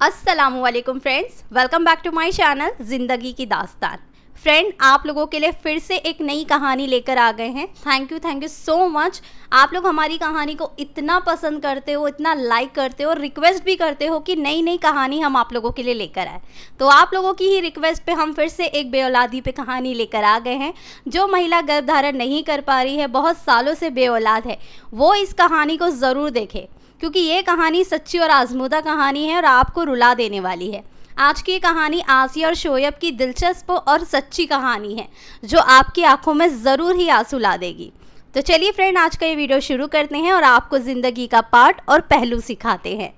अस्सलामुअलैकुम friends, welcome back to my channel ज़िंदगी की दास्तान। फ्रेंड, आप लोगों के लिए फिर से एक नई कहानी लेकर आ गए हैं। Thank you so much. आप लोग हमारी कहानी को इतना पसंद करते हो, इतना लाइक करते हो और रिक्वेस्ट भी करते हो कि नई नई कहानी हम आप लोगों के लिए लेकर आए। तो आप लोगों की ही रिक्वेस्ट पे हम फिर से एक बेऔलादी पे कहानी लेकर आ गए हैं। जो महिला गर्भधारण नहीं कर पा रही है, बहुत सालों से बेऔलाद है, वो इस कहानी को ज़रूर देखे, क्योंकि ये कहानी सच्ची और आजमूदा कहानी है और आपको रुला देने वाली है। आज की कहानी आसिया और शोएब की दिलचस्प और सच्ची कहानी है, जो आपकी आंखों में ज़रूर ही आंसू ला देगी। तो चलिए फ्रेंड, आज का ये वीडियो शुरू करते हैं और आपको ज़िंदगी का पार्ट और पहलू सिखाते हैं।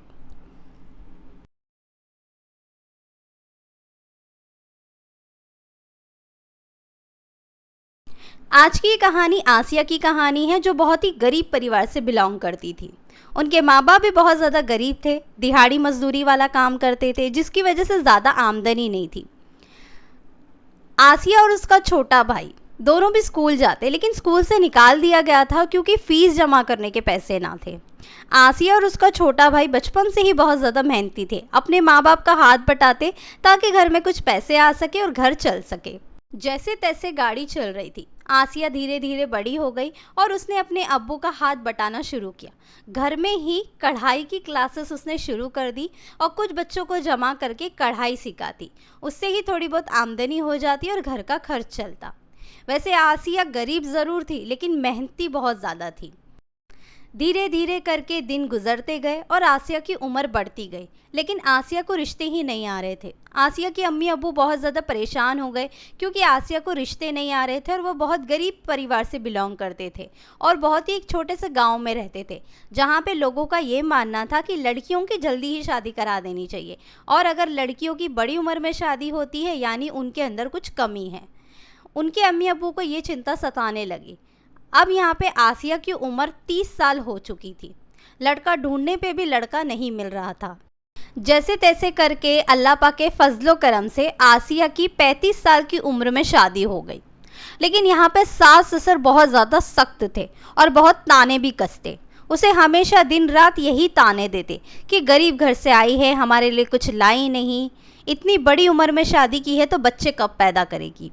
आज की कहानी आसिया की कहानी है, जो बहुत ही गरीब परिवार से बिलोंग करती थी। उनके माँ बाप भी बहुत ज़्यादा गरीब थे, दिहाड़ी मजदूरी वाला काम करते थे, जिसकी वजह से ज़्यादा आमदनी नहीं थी। आसिया और उसका छोटा भाई दोनों भी स्कूल जाते, लेकिन स्कूल से निकाल दिया गया था क्योंकि फीस जमा करने के पैसे ना थे। आसिया और उसका छोटा भाई बचपन से ही बहुत ज़्यादा मेहनती थे, अपने माँ बाप का हाथ बटाते ताकि घर में कुछ पैसे आ सके और घर चल सके। जैसे तैसे गाड़ी चल रही थी। आसिया धीरे धीरे बड़ी हो गई और उसने अपने अब्बू का हाथ बटाना शुरू किया। घर में ही कढ़ाई की क्लासेस उसने शुरू कर दी और कुछ बच्चों को जमा करके कढ़ाई सिखाती। उससे ही थोड़ी बहुत आमदनी हो जाती और घर का खर्च चलता। वैसे आसिया गरीब ज़रूर थी, लेकिन मेहनती बहुत ज़्यादा थी। धीरे धीरे करके दिन गुजरते गए और आसिया की उम्र बढ़ती गई, लेकिन आसिया को रिश्ते ही नहीं आ रहे थे। आसिया के अम्मी अब्बू बहुत ज़्यादा परेशान हो गए, क्योंकि आसिया को रिश्ते नहीं आ रहे थे और वो बहुत गरीब परिवार से बिलोंग करते थे और बहुत ही एक छोटे से गांव में रहते थे, जहां पे लोगों का ये मानना था कि लड़कियों की जल्दी ही शादी करा देनी चाहिए, और अगर लड़कियों की बड़ी उम्र में शादी होती है यानी उनके अंदर कुछ कमी है। उनके अम्मी अब्बू को ये चिंता सताने लगी। अब यहाँ पे आसिया की उम्र 30 साल हो चुकी थी। लड़का ढूंढने पे भी लड़का नहीं मिल रहा था। जैसे तैसे करके अल्लाह पाक के फजलो करम से आसिया की 35 साल की उम्र में शादी हो गई। लेकिन यहाँ पे सास ससुर बहुत ज़्यादा सख्त थे और बहुत ताने भी कसते। उसे हमेशा दिन रात यही ताने देते कि गरीब घर से आई है, हमारे लिए कुछ लाई नहीं, इतनी बड़ी उम्र में शादी की है तो बच्चे कब पैदा करेगी।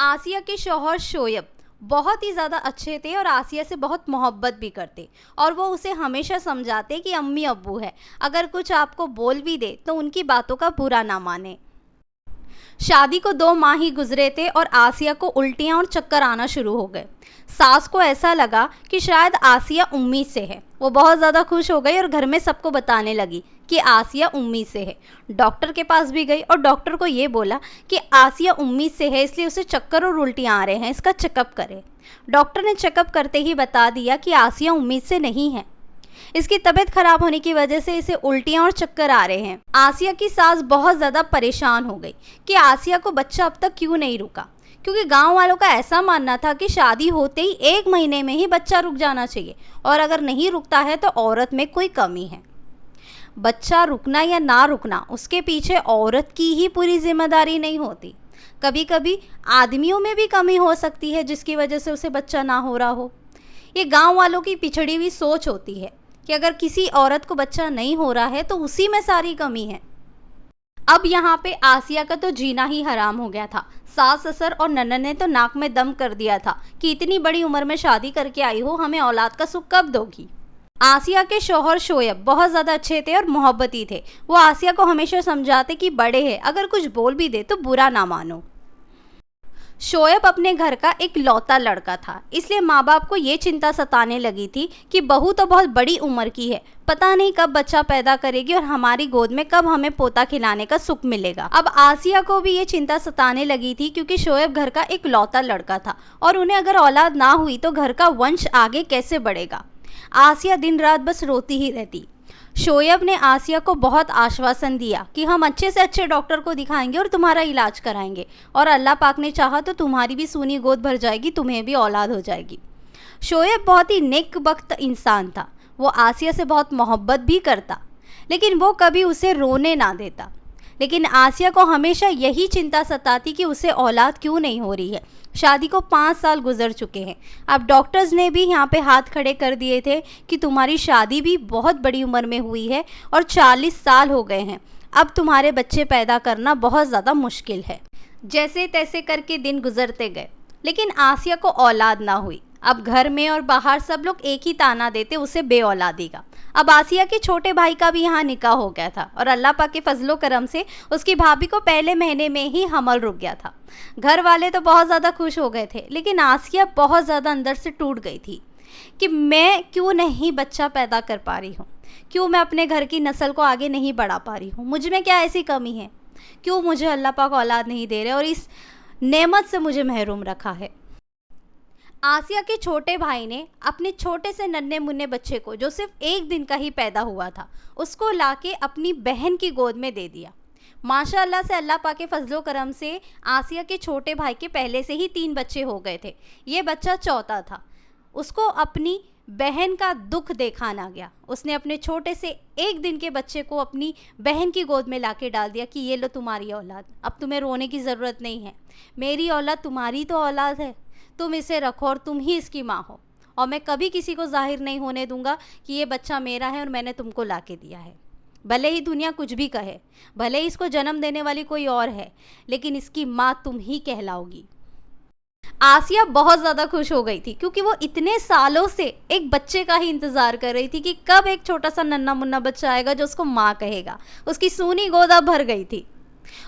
आसिया के शौहर शोएब बहुत ही ज़्यादा अच्छे थे और आसिया से बहुत मोहब्बत भी करते, और वो उसे हमेशा समझाते कि अम्मी अब्बू है, अगर कुछ आपको बोल भी दे तो उनकी बातों का बुरा ना माने। शादी को 2 माह ही गुजरे थे और आसिया को उल्टियाँ और चक्कर आना शुरू हो गए। सास को ऐसा लगा कि शायद आसिया उम्मीद से है। वो बहुत ज़्यादा खुश हो गई और घर में सबको बताने लगी कि आसिया उम्मीद से है। डॉक्टर के पास भी गई और डॉक्टर को ये बोला कि आसिया उम्मीद से है, इसलिए उसे चक्कर और उल्टियाँ आ रहे हैं, इसका चेकअप करें। डॉक्टर ने चेकअप करते ही बता दिया कि आसिया उम्मीद से नहीं है, इसकी तबीयत खराब होने की वजह से इसे उल्टियाँ और चक्कर आ रहे हैं। आसिया की सास बहुत ज़्यादा परेशान हो गई कि आसिया को बच्चा अब तक क्यों नहीं रुका, क्योंकि गांव वालों का ऐसा मानना था कि शादी होते ही 1 महीने में ही बच्चा रुक जाना चाहिए, और अगर नहीं रुकता है तो औरत में कोई कमी है। बच्चा रुकना या ना रुकना उसके पीछे औरत की ही पूरी जिम्मेदारी नहीं होती। कभी कभी आदमियों में भी कमी हो सकती है, जिसकी वजह से उसे बच्चा ना हो रहा हो। ये गांव वालों की पिछड़ी हुई सोच होती है कि अगर किसी औरत को बच्चा नहीं हो रहा है तो उसी में सारी कमी है। अब यहाँ पे आसिया का तो जीना ही हराम हो गया था। सास ससुर और ननद ने तो नाक में दम कर दिया था कि इतनी बड़ी उम्र में शादी करके आई हो, हमें औलाद का सुख कब दोगी। आसिया के शौहर शोएब बहुत ज़्यादा अच्छे थे और मोहब्बती थे। वो आसिया को हमेशा समझाते कि बड़े हैं, अगर कुछ बोल भी दे तो बुरा ना मानो। शोएब अपने घर का एक लौता लड़का था, इसलिए माँ बाप को ये चिंता सताने लगी थी कि बहू तो बहुत बड़ी उम्र की है, पता नहीं कब बच्चा पैदा करेगी और हमारी गोद में कब हमें पोता खिलाने का सुख मिलेगा। अब आसिया को भी ये चिंता सताने लगी थी, क्योंकि शोएब घर का एक लौता लड़का था और उन्हें अगर औलाद ना हुई तो घर का वंश आगे कैसे बढ़ेगा। आसिया दिन रात बस रोती ही रहती। शोएब ने आसिया को बहुत आश्वासन दिया कि हम अच्छे से अच्छे डॉक्टर को दिखाएंगे और तुम्हारा इलाज कराएंगे, और अल्लाह पाक ने चाहा तो तुम्हारी भी सूनी गोद भर जाएगी, तुम्हें भी औलाद हो जाएगी। शोएब बहुत ही नेकबख्त इंसान था। वो आसिया से बहुत मोहब्बत भी करता, लेकिन वो कभी उसे रोने ना देता। लेकिन आसिया को हमेशा यही चिंता सताती कि उसे औलाद क्यों नहीं हो रही है। शादी को 5 साल गुजर चुके हैं। अब डॉक्टर्स ने भी यहाँ पे हाथ खड़े कर दिए थे कि तुम्हारी शादी भी बहुत बड़ी उम्र में हुई है और 40 साल हो गए हैं। अब तुम्हारे बच्चे पैदा करना बहुत ज़्यादा मुश्किल है। जैसे तैसे करके दिन गुजरते गए, लेकिन आसिया को औलाद ना हुई। अब घर में और बाहर सब लोग एक ही ताना देते उसे बेऔलादी का। अब आसिया के छोटे भाई का भी यहाँ निकाह हो गया था और अल्लाह पाक के फजलो करम से उसकी भाभी को पहले महीने में ही हमल रुक गया था। घर वाले तो बहुत ज़्यादा खुश हो गए थे, लेकिन आसिया बहुत ज़्यादा अंदर से टूट गई थी कि मैं क्यों नहीं बच्चा पैदा कर पा रही हूँ, क्यों मैं अपने घर की नस्ल को आगे नहीं बढ़ा पा रही हूँ, मुझ में क्या ऐसी कमी है, क्यों मुझे अल्लाह पाक औलाद नहीं दे रहे और इस नेमत से मुझे महरूम रखा है। आसिया के छोटे भाई ने अपने छोटे से नन्हे मुन्ने बच्चे को, जो सिर्फ 1 दिन का ही पैदा हुआ था, उसको लाके अपनी बहन की गोद में दे दिया। माशाअल्लाह से अल्लाह पाक के फजलो करम से आसिया के छोटे भाई के पहले से ही 3 बच्चे हो गए थे, ये बच्चा चौथा था। उसको अपनी बहन का दुख देखा ना गया, उसने अपने छोटे से 1 दिन के बच्चे को अपनी बहन की गोद में लाके डाल दिया कि ये लो तुम्हारी औलाद, अब तुम्हें रोने की ज़रूरत नहीं है, मेरी औलाद तुम्हारी तो औलाद है, तुम इसे रखो और तुम ही इसकी माँ हो, और मैं कभी किसी को जाहिर नहीं होने दूंगा कि ये बच्चा मेरा है और मैंने तुमको लाके दिया है। भले ही दुनिया कुछ भी कहे, भले ही इसको जन्म देने वाली कोई और है, लेकिन इसकी माँ तुम ही कहलाओगी। आसिया बहुत ज़्यादा खुश हो गई थी, क्योंकि वो इतने सालों से एक बच्चे का ही इंतज़ार कर रही थी कि कब एक छोटा सा नन्हा मुन्ना बच्चा आएगा जो उसको माँ कहेगा। उसकी सूनी गोद अब भर गई थी।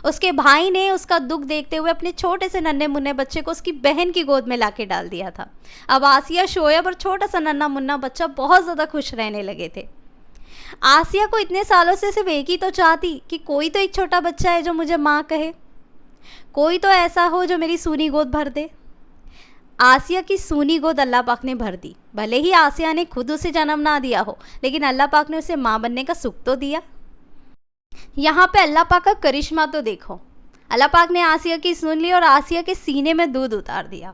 उसके भाई ने उसका दुख देखते हुए अपने छोटे से नन्हे मुन्ने बच्चे को उसकी बहन की गोद में लाके डाल दिया था। अब आसिया, शोएब और छोटा सा नन्हा मुन्ना बच्चा बहुत ज़्यादा खुश रहने लगे थे। आसिया को इतने सालों से सिर्फ एक ही तो चाहती कि कोई तो एक छोटा बच्चा है जो मुझे माँ कहे, कोई तो ऐसा हो जो मेरी सूनी गोद भर दे। आसिया की सूनी गोद अल्लाह पाक ने भर दी। भले ही आसिया ने खुद उसे जन्म ना दिया हो, लेकिन अल्लाह पाक ने उसे माँ बनने का सुख तो दिया। यहाँ पे अल्लाह पाक का करिश्मा तो देखो। अल्लाह पाक ने आसिया की सुन ली और आसिया के सीने में दूध उतार दिया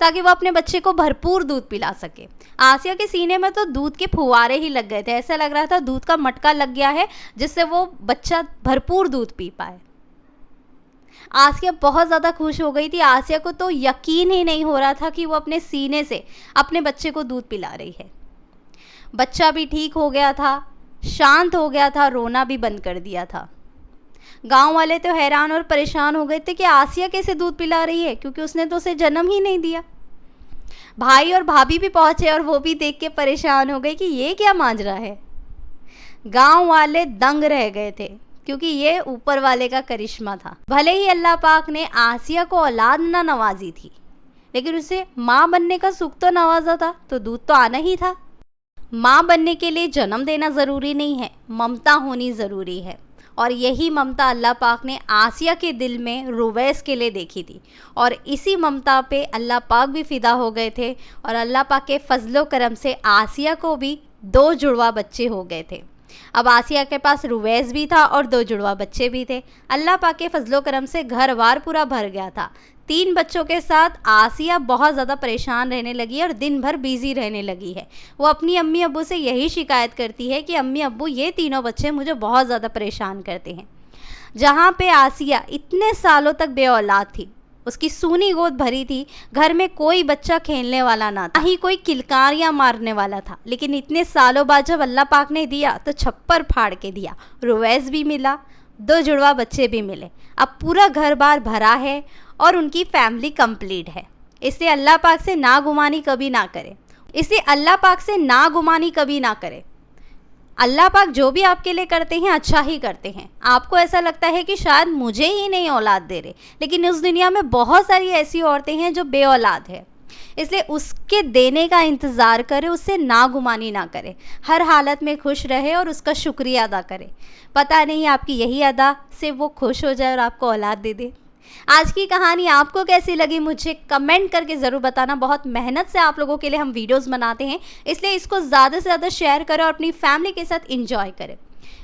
ताकि वो अपने बच्चे को भरपूर दूध पिला सके। आसिया के सीने में तो दूध के फुवारे ही लग गए थे, ऐसा लग रहा था दूध का मटका लग गया है जिससे वो बच्चा भरपूर दूध पी पाए। आसिया बहुत ज़्यादा खुश हो गई थी। आसिया को तो यकीन ही नहीं हो रहा था कि वो अपने सीने से अपने बच्चे को दूध पिला रही है। बच्चा भी ठीक हो गया था, शांत हो गया था, रोना भी बंद कर दिया था। गांव वाले तो हैरान और परेशान हो गए थे कि आसिया कैसे दूध पिला रही है, क्योंकि उसने तो उसे जन्म ही नहीं दिया। भाई और भाभी भी पहुंचे और वो भी देख के परेशान हो गए कि ये क्या माजरा है। गांव वाले दंग रह गए थे, क्योंकि ये ऊपर वाले का करिश्मा था। भले ही अल्लाह पाक ने आसिया को औलाद ना नवाजी थी, लेकिन उसे माँ बनने का सुख तो नवाजा था, तो दूध तो आना ही था। माँ बनने के लिए जन्म देना ज़रूरी नहीं है, ममता होनी ज़रूरी है। और यही ममता अल्लाह पाक ने आसिया के दिल में रुवैस के लिए देखी थी, और इसी ममता पे अल्लाह पाक भी फ़िदा हो गए थे। और अल्लाह पाक के फजलो करम से आसिया को भी 2 जुड़वा बच्चे हो गए थे। अब आसिया के पास रुवैस भी था और 2 जुड़वा बच्चे भी थे। अल्लाह पाक के फजलो करम से घर वार पूरा भर गया था। 3 बच्चों के साथ आसिया बहुत ज़्यादा परेशान रहने लगी और दिन भर बिजी रहने लगी है। वो अपनी अम्मी अब्बू से यही शिकायत करती है कि अम्मी अब्बू, ये तीनों बच्चे मुझे बहुत ज़्यादा परेशान करते हैं। जहाँ पे आसिया इतने सालों तक बेऔलाद थी, उसकी सूनी गोद भरी थी, घर में कोई बच्चा खेलने वाला ना था, ही कोई किलकारियाँ मारने वाला था, लेकिन इतने सालों बाद जब अल्लाह पाक ने दिया तो छप्पर फाड़ के दिया। रुवैस भी मिला, 2 जुड़वा बच्चे भी मिले। अब पूरा घर बार भरा है और उनकी फैमिली कंप्लीट है। इसलिए अल्लाह पाक से नागुमानी कभी ना करें, इसलिए अल्लाह पाक से नागुमानी कभी ना करें। अल्लाह पाक जो भी आपके लिए करते हैं अच्छा ही करते हैं। आपको ऐसा लगता है कि शायद मुझे ही नहीं औलाद दे रहे, लेकिन उस दुनिया में बहुत सारी ऐसी औरतें हैं जो बेऔलाद है, इसलिए उसके देने का इंतज़ार करें, उससे नागुमानी ना करें, हर हालत में खुश रहे और उसका शुक्रिया अदा करें। पता नहीं आपकी यही अदा से वो खुश हो जाए और आपको औलाद दे दे। आज की कहानी आपको कैसी लगी मुझे कमेंट करके ज़रूर बताना। बहुत मेहनत से आप लोगों के लिए हम वीडियोस बनाते हैं, इसलिए इसको ज़्यादा से ज़्यादा शेयर करें और अपनी फैमिली के साथ एंजॉय करें।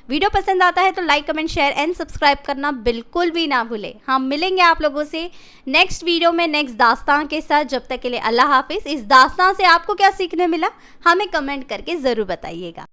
वीडियो पसंद आता है तो like, comment, share and subscribe करना बिल्कुल भी ना भूलें। हम मिलेंगे आप लोगों से नेक्स्ट वीडियो में नेक्स्ट दास्तान के साथ। जब तक के लिए अल्लाह हाफिज़। इस दास्तान से आपको क्या सीखने मिला हमें कमेंट करके ज़रूर बताइएगा।